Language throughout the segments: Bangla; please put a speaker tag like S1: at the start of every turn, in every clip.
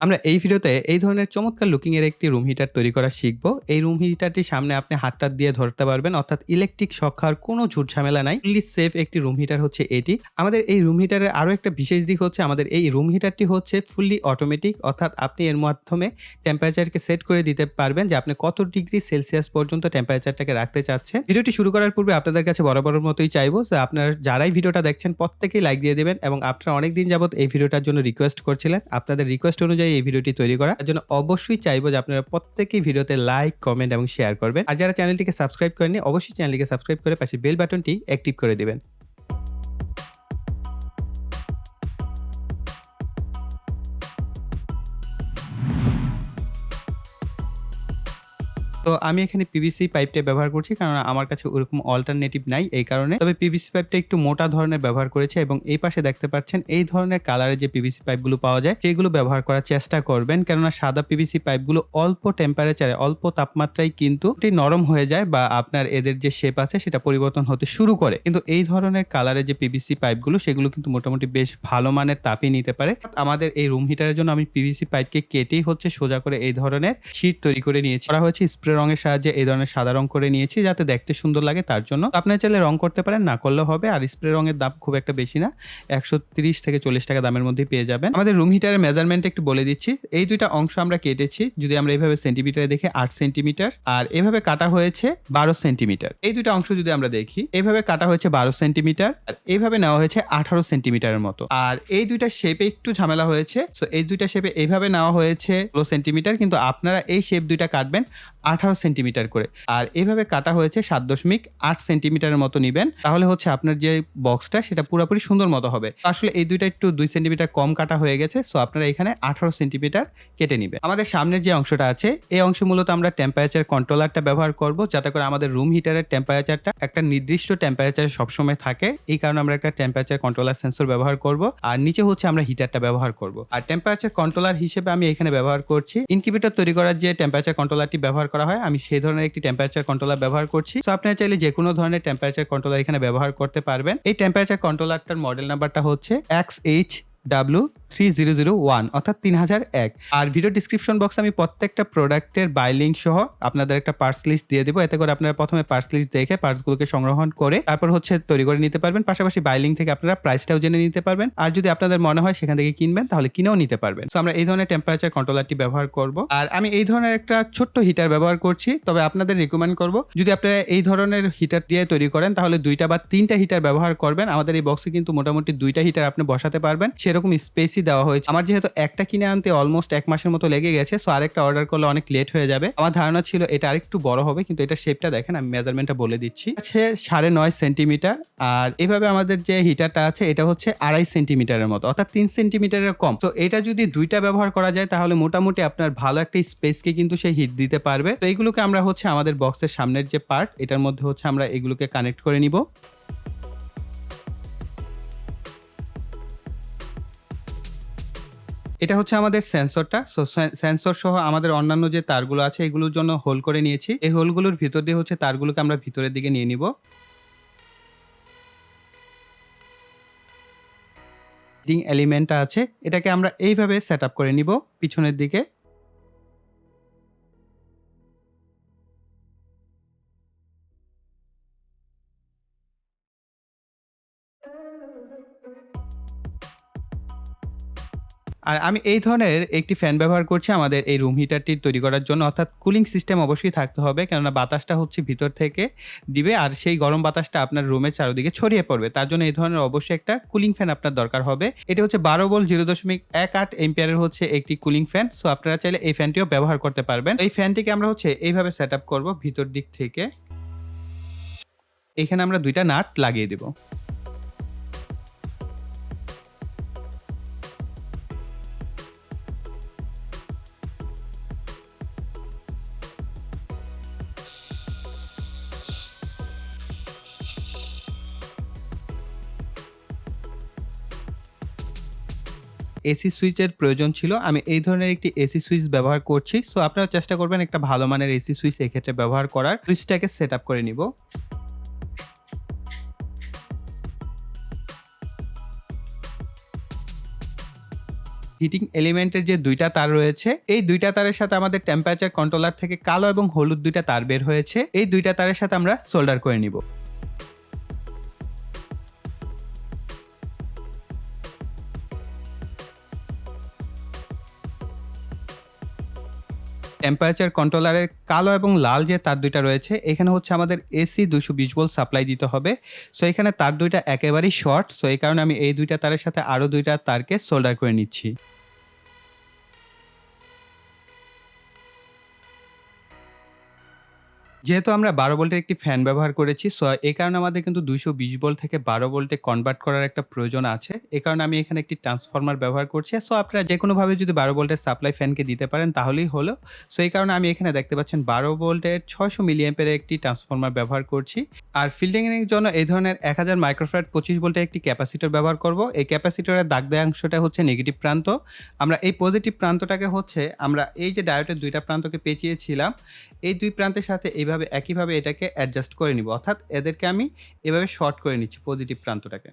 S1: আমরা এই ভিডিওতে এই ধরনের চমৎকার লুকিং এর একটি রুম হিটার তৈরি করা শিখব। এই রুম হিটারটির সামনে আপনি হাতটা দিয়ে ধরতে পারবেন, অর্থাৎ ইলেকট্রিক শক খাওয়ার কোনো ঝুট ঝামেলা নাই। ফুললি সেফ একটি রুম হিটার হচ্ছে এটি। আমাদের এই রুম হিটারের আরো একটা বিশেষ দিক হচ্ছে আমাদের এই রুম হিটারটি হচ্ছে ফুললি অটোমেটিক, অর্থাৎ আপনি এর মাধ্যমে টেম্পারেচারকে সেট করে দিতে পারবেন যে আপনি কত ডিগ্রি সেলসিয়াস পর্যন্ত টেম্পারেচারটাকে রাখতে চাচ্ছেন। ভিডিওটি শুরু করার পূর্বে আপনাদের কাছে বরাবরের মতোই চাইবো যে আপনারা যারাই ভিডিওটা দেখছেন প্রত্যেকেই লাইক দিয়ে দেবেন, এবং আপনারা অনেকদিন যাবত এই ভিডিওটার জন্য রিকোয়েস্ট করছিলেন। আপনাদের রিকোয়েস্ট অনুযায়ী এই ভিডিওটি তৈরি করা, তার জন্য অবশ্যই চাইবো যে আপনারা প্রত্যেকেই ভিডিওতে লাইক, কমেন্ট এবং শেয়ার করবেন। আর যারা চ্যানেলটিকে সাবস্ক্রাইব করেননি অবশ্যই চ্যানেলটিকে সাবস্ক্রাইব করে পাশে বেল বাটনটি অ্যাক্টিভ করে দিবেন। তো আমি এখানে পিভিসি পাইপটা ব্যবহার করছি, কারণ আমার কাছে ওরকম অল্টারনেটিভ নাই এই কারণে। তবে পিভিসি পাইপটা একটু মোটা ধরনের ব্যবহার করেছি, এবং এই পাশে দেখতে পাচ্ছেন এই ধরনের কালারের যে পিভিসি পাইপগুলো পাওয়া যায় সেগুলো ব্যবহার করার চেষ্টা করবেন, কেননা সাদা পিভিসি পাইপগুলো অল্প টেম্পারেচারে অল্প তাপমাত্রায় কিন্তু নরম হয়ে যায়, বা আপনার এদের যে শেপ আছে সেটা পরিবর্তন হতে শুরু করে। কিন্তু এই ধরনের কালারের যে পিভিসি পাইপগুলো সেগুলো কিন্তু মোটামুটি বেশ ভালো মানের তাপই নিতে পারে। আমাদের এই রুম হিটারের জন্য আমি পিভিসি পাইপকে কেটেই হচ্ছে সোজা করে এই ধরনের শীট তৈরি করে নিয়েছি। করা হয়েছে স্প্রে রঙের সাহায্যে এই ধরনের সাদা রং করে নিয়েছি যাতে দেখতে সুন্দর লাগে, তার জন্য। আপনারা চাইলে রং করতে পারেন, না করলেও হবে। আর স্প্রে রঙের দাম খুব একটা বেশি না, 130 থেকে 40 টাকা দামের মধ্যে পেয়ে যাবেন। আমাদের রুম হিটারের মেজারমেন্ট একটু বলে দিচ্ছি। এই দুইটা অংশ আমরা কেটেছি, যদি আমরা এইভাবে সেন্টিমিটারে দেখি 8 সেন্টিমিটার, আর এভাবে কাটা হয়েছে 12 সেন্টিমিটার। এই দুইটা অংশ যদি আমরা দেখি, এইভাবে কাটা হয়েছে 12 সেন্টিমিটার, আর এইভাবে নেওয়া হয়েছে 18 সেন্টিমিটারের মতো। আর এই দুইটা শেপে একটু ঝামেলা হয়েছে, সো এই দুইটা শেপে এইভাবে নেওয়া হয়েছে 16 সেন্টিমিটার, কিন্তু আপনারা এই শেপ দুইটা কাটবেন 18 সেন্টিমিটার করে। আর এইভাবে কাটা হয়েছে 7.8 সেন্টিমিটারের মতো নিবেন, তাহলে হচ্ছে আপনার যে বক্সটা সেটা পুরোপুরি সুন্দর মতো হবে। আসলে এই দুইটা একটু 2 সেন্টিমিটার কম কাটা হয়ে গেছে, সো আপনারা এখানে 18 সেন্টিমিটার কেটে নিবেন। আমাদের সামনের যে অংশটা আছে এই অংশে মূলত আমরা টেম্পারেচার কন্ট্রোলারটা ব্যবহার করব, যাতে করে আমাদের রুম হিটারের টেম্পারেচারটা একটা নির্দিষ্ট টেম্পারেচারে সবসময় থাকে। এই কারণে আমরা একটা টেম্পারেচার কন্ট্রোলার সেন্সর ব্যবহার করব, আর নিচে হচ্ছে আমরা হিটারটা ব্যবহার করব। আর টেম্পারেচার কন্ট্রোলার হিসেবে আমি এখানে ব্যবহার করছি ইনকিউবেটর তৈরি করার যে টেম্পারেচার কন্ট্রোলারটি ব্যবহার করা হয়, আমি সেই ধরনের একটি টেম্পারেচার কন্ট্রোলার ব্যবহার করছি। সো আপনারা চাইলে যে কোনো ধরনের টেম্পারেচার কন্ট্রোলার এখানে ব্যবহার করতে পারবেন। এই টেম্পারেচার কন্ট্রোলারটার মডেল নাম্বারটা হচ্ছে XHW3001, অর্থাৎ 3001। আর ভিডিও ডিসক্রিপশন বক্সে আমি প্রত্যেকটা প্রোডাক্টের বাই লিঙ্ক সহ আপনাদের একটা পার্টস লিস্ট দিয়ে দেবো, এতে করে আপনারা প্রথমে পার্টস লিস্ট দেখে পার্টসগুলোকে সংগ্রহণ করে তারপর হচ্ছে তৈরি করে নিতে পারবেন। পাশাপাশি বাই লিঙ্ক থেকে আপনারা প্রাইসটাও জেনে নিতে পারবেন, আর যদি আপনাদের মনে হয় সেখান থেকে কিনবেন তাহলে কিনেও নিতে পারবেন। সো আমরা এই ধরনের টেম্পারেচার কন্ট্রোলারটি ব্যবহার করব, আর আমি এই ধরনের একটা ছোট্ট হিটার ব্যবহার করছি। তবে আপনাদের রিকমেন্ড করব, যদি আপনারা এই ধরনের হিটার দিয়ে তৈরি করেন তাহলে 2টা বা 3টা হিটার ব্যবহার করবেন। আমাদের এই বক্সে কিন্তু মোটামুটি 2টা হিটার আপনি বসাতে পারবেন, সেরকম স্পেসই দেওয়া হয়েছে। আমার যেহেতু একটা কিনে আনতে অলমোস্ট 1 মাসের মতো লেগে গেছে, সো আরেকটা অর্ডার করলে অনেক লেট হয়ে যাবে। আমার ধারণা ছিল এটা আরেকটু বড় হবে, কিন্তু এটা শেপটা দেখেন, আমি মেজারমেন্টটা বলে দিচ্ছি, আছে 9.5 সেন্টিমিটার। আর এভাবে আমাদের যে হিটারটা আছে এটা হচ্ছে 2.5 সেন্টিমিটারের মতো, অর্থাৎ 3 সেন্টিমিটারের কম। তো এটা যদি 2টা ব্যবহার করা যায় তাহলে মোটামুটি আপনার ভালো একটা স্পেসকে কিন্তু সে হিট দিতে পারবে। তো এইগুলোকে আমরা হচ্ছে আমাদের বক্সের সামনের যে পার্ট এটার মধ্যে হচ্ছে আমরা এগুলোকে কানেক্ট করে নিব। এটা হচ্ছে আমাদের সেন্সরটা। সো সেন্সর সহ আমাদের অন্যান্য যে তারগুলো আছে এগুলোর জন্য হোল করে নিয়েছি। এই হোলগুলোর ভিতর দিয়ে হচ্ছে তারগুলোকে আমরা ভিতরের দিকে নিয়ে নিব। হিটিং এলিমেন্টটা আছে, এটাকে আমরা এইভাবে সেট আপ করে নিব পিছনের দিকে। আর আমি এই ধরনের একটি ফ্যান ব্যবহার করছি আমাদের এই রুম হিটারটি তৈরি করার জন্য, অর্থাৎ কুলিং সিস্টেম অবশ্যই থাকতে হবে, কেননা বাতাসটা হচ্ছে ভিতর থেকে দিবে আর সেই গরম বাতাসটা আপনার রুমের চারদিকে ছড়িয়ে পড়বে। তার জন্য এই ধরনের অবশ্যই একটা কুলিং ফ্যান আপনার দরকার হবে। এটা হচ্ছে 12 ভোল্ট 0.18 এম্পিয়ারের হচ্ছে একটি কুলিং ফ্যান। সো আপনারা চাইলে এই ফ্যানটিও ব্যবহার করতে পারবেন। এই ফ্যানটিকে আমরা হচ্ছে এইভাবে সেট আপ করবো ভিতর দিক থেকে। এখানে আমরা 2টা নাট লাগিয়ে দেবো। এসি সুইচের প্রয়োজন ছিল, আমি এই ধরনের একটি এসি সুইচ ব্যবহার করছি। সো আপনারা চেষ্টা করবেন একটা ভালো মানের এসি সুইচ এক্ষেত্রে ব্যবহার করার। সুইচটাকে সেট আপ করে নিব। হিটিং এলিমেন্টের যে ২ টা তার রয়েছে, এই ২ টা তারের সাথে আমাদের টেম্পারেচার কন্ট্রোলার থেকে কালো এবং হলুদ ২ টা তার বের হয়েছে। এই ২ টা তারের সাথে আমরা সোল্ডার করে নিব। টেম্পারেচার কন্ট্রোলারের কালো এবং লাল যে তার ২ টা রয়েছে, এখানে হচ্ছে আমাদের এসি ২২০ ভোল্ট সাপ্লাই দিতে হবে। সো এখানে তার ২ টা একেবারেই শর্ট। সো এই কারণে আমি এই ২ টা তারের সাথে আরো ২ টা তারকে সোল্ডার করে নিচ্ছি। যেহেতু আমরা ১২ ভোল্টের একটি ফ্যান ব্যবহার করেছি, সো এই কারণে আমাদের কিন্তু ২২০ ভোল্ট থেকে ১২ ভোল্টে কনভার্ট করার একটা প্রয়োজন আছে। এ কারণে আমি এখানে একটি ট্রান্সফরমার ব্যবহার করছি। সো আপনারা যেকোনোভাবে যদি ১২ ভোল্টের সাপ্লাই ফ্যানকে দিতে পারেন তাহলেই হলো। সো এই কারণে আমি এখানে দেখতে পাচ্ছেন ১২ ভোল্টের ৬০০ মিলি অ্যাম্পিয়ারের একটি ট্রান্সফরমার ব্যবহার করছি। আর ফিল্ডিং এর জন্য এই ধরনের ১০০০ মাইক্রোফ্যারাড ২৫ ভোল্টের একটি ক্যাপাসিটর ব্যবহার করব। এই ক্যাপাসিটরের দাগ দেওয়া অংশটা হচ্ছে নেগেটিভ প্রান্ত। আমরা এই পজিটিভ প্রান্তটাকে হচ্ছে আমরা এই যে ডায়োডের ২ টা প্রান্তকে পেঁচিয়েছিলাম, এই ২ প্রান্তের সাথে এইভাবে একইভাবে এটাকে অ্যাডজাস্ট করে নিব। অর্থাৎ এদেরকে আমি এভাবে শর্ট করে নিচ্ছি পজিটিভ প্রান্তটাকে।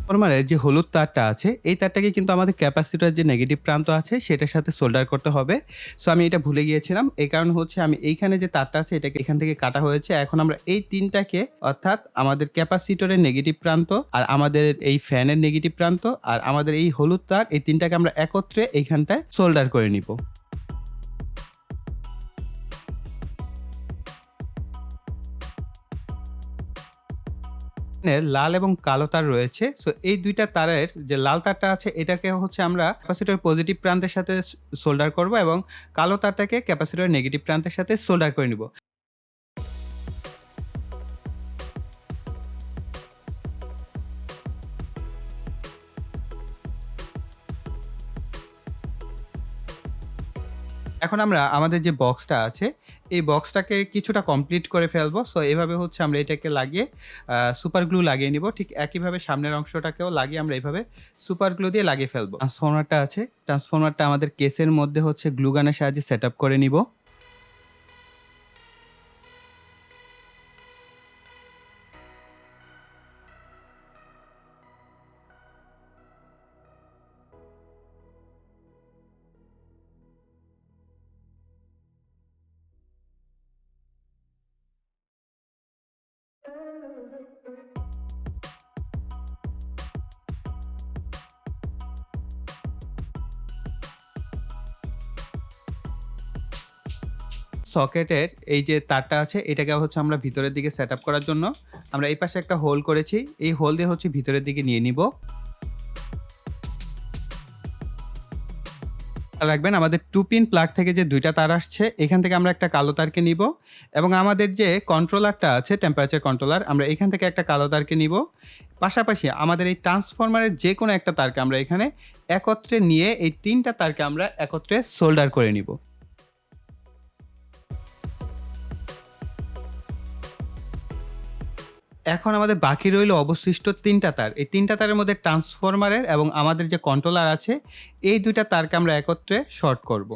S1: ট্রান্সফরমারের যে হলুদ তারটা আছে, এই তারটাকে কিন্তু আমাদের ক্যাপাসিটরের যে নেগেটিভ প্রান্ত আছে সেটার সাথে সোল্ডার করতে হবে। সো আমি এটা ভুলে গিয়েছিলাম। এই কারণে হচ্ছে আমি এইখানে যে তারটা আছে এটাকে এখান থেকে কাটা হয়েছে। এখন আমরা এই ৩ টাকে অর্থাৎ আমাদের ক্যাপাসিটরের নেগেটিভ প্রান্ত আর আমাদের এই ফ্যানের নেগেটিভ প্রান্ত আর আমাদের এই হলুদ তার, এই ৩ টাকে আমরা একত্রে এইখানটায় সোল্ডার করে নিব। এর লাল এবং কালো তার রয়েছে। সো এই ২ টা তারের যে লাল তারটা আছে এটাকে হচ্ছে আমরা ক্যাপাসিটরের পজিটিভ প্রান্তের সাথে সোল্ডার করব এবং কালো তারটাকে ক্যাপাসিটরের নেগেটিভ প্রান্তের সাথে সোল্ডার করে নিব। এখন আমরা আমাদের যে বক্সটা আছে, এই বক্সটাকে কিছুটা কমপ্লিট করে ফেলবো। সো এভাবে হচ্ছে আমরা এটাকে লাগিয়ে সুপার গ্লু লাগিয়ে নিব। ঠিক একইভাবে সামনের অংশটাকেও লাগিয়ে আমরা এভাবে সুপার গ্লু দিয়ে লাগিয়ে ফেলবো। ট্রান্সফরমারটা আছে, ট্রান্সফরমারটা আমাদের কেসের মধ্যে হচ্ছে গ্লু গানের সাহায্যে সেটআপ করে নিব। সকেটের এই যে তারটা আছে এটাকে হচ্ছে আমরা ভিতরের দিকে সেটআপ করার জন্য আমরা এই পাশে একটা হোল করেছি। এই হোল দিয়ে হচ্ছে ভিতরের দিকে নিয়ে নিব। রাখবেন আমাদের 2 পিন প্লাগ থেকে যে ২ টা তার আসছে এখান থেকে আমরা একটা কালো তারকে নিব এবং আমাদের যে কন্ট্রোলারটা আছে টেম্পারেচার কন্ট্রোলার আমরা এখান থেকে একটা কালো তারকে নিব। পাশাপাশি আমাদের এই ট্রান্সফরমারের যেকোনো একটা তারকে আমরা এখানে একত্রে নিয়ে এই ৩ টা তারকে আমরা একত্রে সোল্ডার করে নিব। এখন আমাদের বাকি রইল অবশিষ্ট ৩ টা তার। এই ৩ টা তারের মধ্যে ট্রান্সফরমারের এবং আমাদের যে কন্ট্রোলার আছে এই ২ টা তারকে আমরা একত্রে শর্ট করব।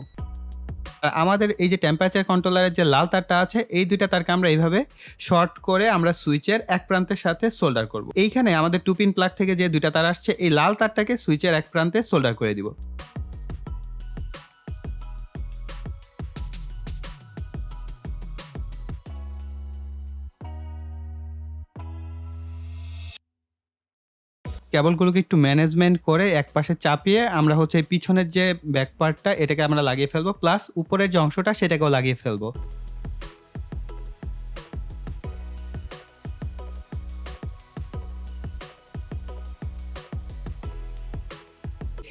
S1: আর আমাদের এই যে টেম্পারেচার কন্ট্রোলারের যে লাল তারটা আছে এই ২ টা তারকে আমরা এইভাবে শর্ট করে আমরা সুইচের এক প্রান্তের সাথে সোল্ডার করব। এইখানে আমাদের 2 পিন প্লাগ থেকে যে ২ টা তার আসছে এই লাল তারটাকে সুইচের এক প্রান্তে সোল্ডার করে দিব। কেবলগুলোকে একটু ম্যানেজমেন্ট করে একপাশে চাপিয়ে আমরা হচ্ছে এই পিছনের যে ব্যাক পার্টটা এটাকে আমরা লাগিয়ে ফেলবো। প্লাস উপরের যে অংশটা সেটাকেও লাগিয়ে ফেলবো।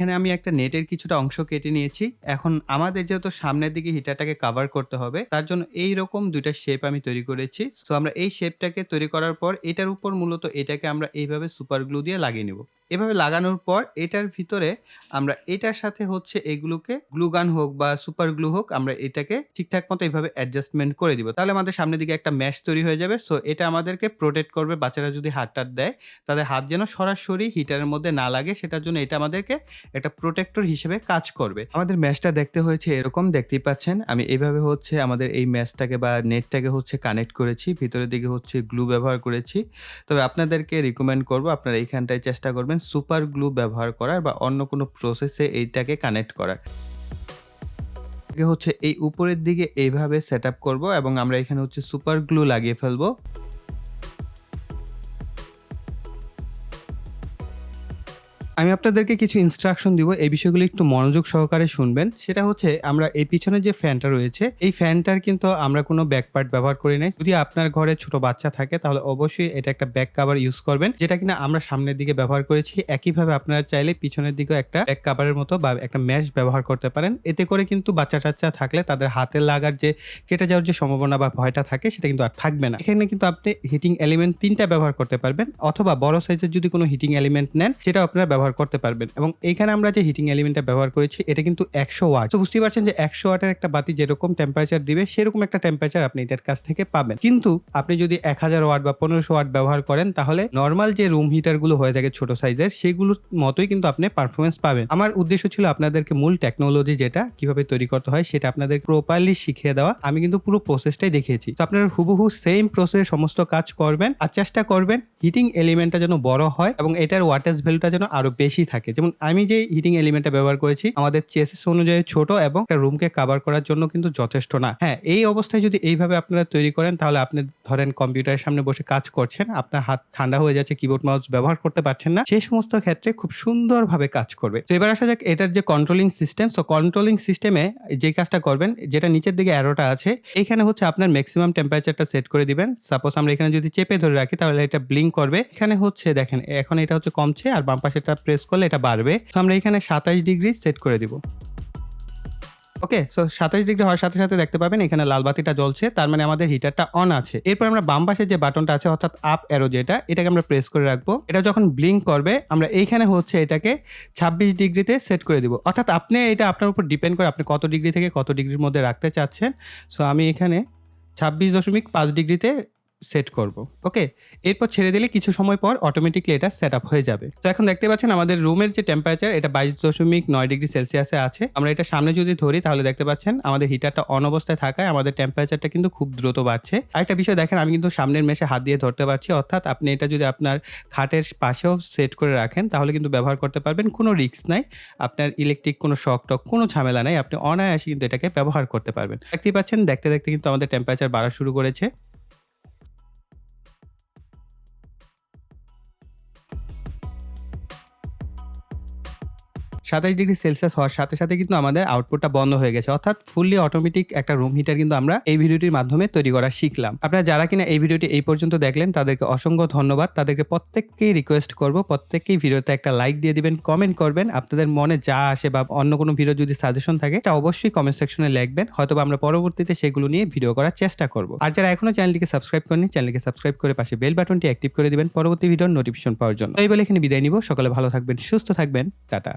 S1: এখানে আমি একটা নেটের কিছুটা অংশ কেটে নিয়েছি। এখন আমাদের যেহেতু সামনের দিকে হিটারটাকে কভার করতে হবে, তার জন্য এইরকম ২ টা শেপ আমি তৈরি করেছি। সো আমরা এই শেপটাকে তৈরি করার পর এটার উপর মূলত এটাকে আমরা এইভাবে সুপার গ্লু দিয়ে লাগিয়ে নিব। এভাবে লাগানোর পর এটার ভিতরে আমরা এটার সাথে হচ্ছে এগুলোকে গ্লু গান হোক বা সুপার গ্লু হোক, আমরা এটাকে ঠিকঠাক মতো এভাবে অ্যাডজাস্টমেন্ট করে দিব। তাহলে আমাদের সামনের দিকে একটা ম্যাশ তৈরি হয়ে যাবে। সো এটা আমাদেরকে প্রোটেক্ট করবে। বাচ্চারা যদি হাত-টাত দেয়, তাদের হাত যেন সরাসরি হিটারের মধ্যে না লাগে, সেটার জন্য এটা আমাদেরকে একটা প্রোটেক্টর হিসেবে কাজ করবে। আমাদের ম্যাশটা দেখতে হয়েছে এরকম, দেখতেই পাচ্ছেন। আমি এইভাবে হচ্ছে আমাদের এই ম্যাশটাকে বা নেটটাকে হচ্ছে কানেক্ট করেছি। ভিতরের দিকে হচ্ছে গ্লু ব্যবহার করেছি। তবে আপনাদেরকে রিকমেন্ড করব আপনারা এইখানটায় চেষ্টা করবেন সুপার গ্লু ব্যবহার করার বা অন্য কোনো প্রসেসে এইটাকে কানেক্ট করার। হচ্ছে এই উপরের দিকে এইভাবে সেটআপ করব এবং আমরা এখানে হচ্ছে সুপার গ্লু লাগিয়ে ফেলবো। আমি আপনাদেরকে কিছু ইনস্ট্রাকশন দিব। এই বিষয়গুলো একটু মনোযোগ সহকারে শুনবেন। সেটা হচ্ছে আমরা এই পিছনে যে ফ্যানটা রয়েছে, এই ফ্যানটার কিন্তু আমরা কোনো ব্যাক পার্ট ব্যবহার করি নাই। যদি আপনার ঘরে ছোট বাচ্চা থাকে তাহলে অবশ্যই এটা একটা ব্যাক কভার ইউজ করবেন, যেটা কিনা আমরা সামনের দিকে ব্যবহার করেছি। একইভাবে আপনারা চাইলে পিছনের দিকেও একটা ব্যাক কভারের মতো বা একটা ম্যাশ ব্যবহার করতে পারেন। এতে করে কিন্তু বাচ্চা-টাচ্চা থাকলে তাদের হাতে লাগার যে কেটে যাওয়ার যে সম্ভাবনা বা ভয়টা থাকে সেটা কিন্তু আর থাকবে না। এখানে কিন্তু আপনি হিটিং এলিমেন্ট 3টা ব্যবহার করতে পারবেন, অথবা বড় সাইজের যদি কোনো হিটিং এলিমেন্ট নেন সেটাও আপনারা ব্যবহার করতে পারবেন। এবং এইখানে আমরা যে হিটিং এলিমেন্টটা ব্যবহার করেছি এটা কিন্তু 100 ওয়াট। তো বুঝতেই পারছেন যে 100 ওয়াটের একটা বাতি যেরকম টেম্পারেচার দিবে সেরকম একটা টেম্পারেচার আপনি এটার কাছ থেকে পাবেন। কিন্তু আপনি যদি 1000 ওয়াট বা 1500 ওয়াট ব্যবহার করেন তাহলে নরমাল যে রুম হিটার গুলো হয়ে থাকে ছোট সাইজের, সেগুলোর মতোই কিন্তু আপনি পারফরমেন্স পাবেন। আমার উদ্দেশ্য ছিল আপনাদেরকে মূল টেকনোলজি যেটা কিভাবে তৈরি করতে হয় সেটা আপনাদের প্রপারলি শিখিয়ে দেওয়া। আমি কিন্তু পুরো প্রসেসটাই দেখিয়েছি। তো আপনারা হুবহু সেম প্রসেসে সমস্ত কাজ করবেন আর চেষ্টা করবেন হিটিং এলিমেন্টটা যেন বড় হয় এবং এটার ওয়াটেজ ভ্যালুটা যেন আরো বেশি থাকে। যেমন আমি যে হিটিং এলিমেন্টটা ব্যবহার করেছি আমাদের চেসিস অনুযায়ী ছোট এবং একটা রুমকে কভার করার জন্য কিন্তু যথেষ্ট না। হ্যাঁ, এই অবস্থায় যদি এইভাবে আপনারা তৈরি করেন তাহলে আপনি ধরেন কম্পিউটারের সামনে বসে কাজ করছেন, আপনার হাত ঠান্ডা হয়ে যাচ্ছে, কিবোর্ড মাউস ব্যবহার করতে পারছেন না, সেই সমস্ত ক্ষেত্রে খুব সুন্দরভাবে কাজ করবে। তো এবার আসা যাক এটার যে কন্ট্রোলিং সিস্টেম। সো কন্ট্রোলিং সিস্টেমে যে কাজটা করবেন, যেটা নিচের দিকে অ্যারোটা আছে, এখানে হচ্ছে আপনার ম্যাক্সিমাম টেম্পারেচারটা সেট করে দিবেন। সাপোজ আমরা এখানে যদি চেপে ধরে রাখি তাহলে এটা ব্লিঙ্ক করবে। এখানে হচ্ছে দেখেন এখন এটা হচ্ছে কমছে আর বাম পাশেটা প্রেস করলে এটা বাড়বে। তো আমরা এখানে 27 ডিগ্রি সেট করে দিব। ওকে, সো 27 ডিগ্রি হওয়ার সাথে সাথে দেখতে পাবেন এখানে লাল বাতিটা জ্বলছে, তার মানে আমাদের হিটারটা অন আছে। এরপর আমরা বাম পাশে যে বাটনটা আছে অর্থাৎ আপ অ্যারো যেটা, এটাকে আমরা প্রেস করে রাখবো। এটা যখন ব্লিঙ্ক করবে আমরা এইখানে হচ্ছে এটাকে 26 ডিগ্রিতে সেট করে দিব। অর্থাৎ আপনি এটা আপনার উপর ডিপেন্ড করে আপনি কত ডিগ্রি থেকে কত ডিগ্রির মধ্যে রাখতে চাচ্ছেন। সো আমি এখানে 26.5 ডিগ্রিতে সেট করব। ওকে, এরপর ছেড়ে দিলে কিছু সময় পর অটোমেটিকলি এটা সেট আপ হয়ে যাবে। তো এখন দেখতে পাচ্ছেন আমাদের রুমের যে টেম্পারেচার এটা 22.9 ডিগ্রি সেলসিয়াসে আছে। আমরা এটা সামনে যদি ধরি তাহলে দেখতে পাচ্ছেন আমাদের হিটারটা অন অবস্থায় থাকায় আমাদের টেম্পারেচারটা কিন্তু খুব দ্রুত বাড়ছে। আরেকটা বিষয় দেখেন, আমি কিন্তু সামনের মেশে হাত দিয়ে ধরতে পারছি, অর্থাৎ আপনি এটা যদি আপনার খাটের পাশেও সেট করে রাখেন তাহলে কিন্তু ব্যবহার করতে পারবেন, কোনো রিস্ক নাই। আপনার ইলেকট্রিক কোনো শক টক কোনো ঝামেলা নাই, আপনি অনায়াসে কিন্তু এটাকে ব্যবহার করতে পারবেন। দেখতেই পাচ্ছেন দেখতে দেখতে কিন্তু আমাদের টেম্পারেচার বাড়া শুরু করেছে। 27 ডিগ্রি সেলসিয়াস হওয়ার সাথে সাথে কিন্তু আমাদের আউটপুটটা বন্ধ হয়ে গেছে, অর্থাৎ ফুললি অটোমেটিক একটা রুম হিটার কিন্তু আমরা এই ভিডিওটির মাধ্যমে তৈরি করা শিখলাম। আপনারা যারা কিনা এই ভিডিওটি এই পর্যন্ত দেখলেন তাদেরকে অসংখ্য ধন্যবাদ। তাদেরকে প্রত্যেককেই রিকোয়েস্ট করব প্রত্যেককেই ভিডিওতে একটা লাইক দিয়ে দিবেন, কমেন্ট করবেন, আপনাদের মনে যা আসে বা অন্য কোনো ভিডিও যদি সাজেশন থাকে তা অবশ্যই কমেন্ট সেকশনে লিখবেন, হয়তো আমরা পরবর্তীতে সেগুলো নিয়ে ভিডিও করার চেষ্টা করব। আর যারা এখনো চ্যানেলটিকে সাবস্ক্রাইব করেনি চ্যানেলটিকে সাবস্ক্রাইব করে পাশে বেল বাটনটি অ্যাক্টিভ করে দিবেন পরবর্তী ভিডিওর নোটিফিকেশন পাওয়ার জন্য। এই বলে এখানে বিদায় নিব। সকলে ভালো থাকবেন, সুস্থ থাকবেন, টাটা।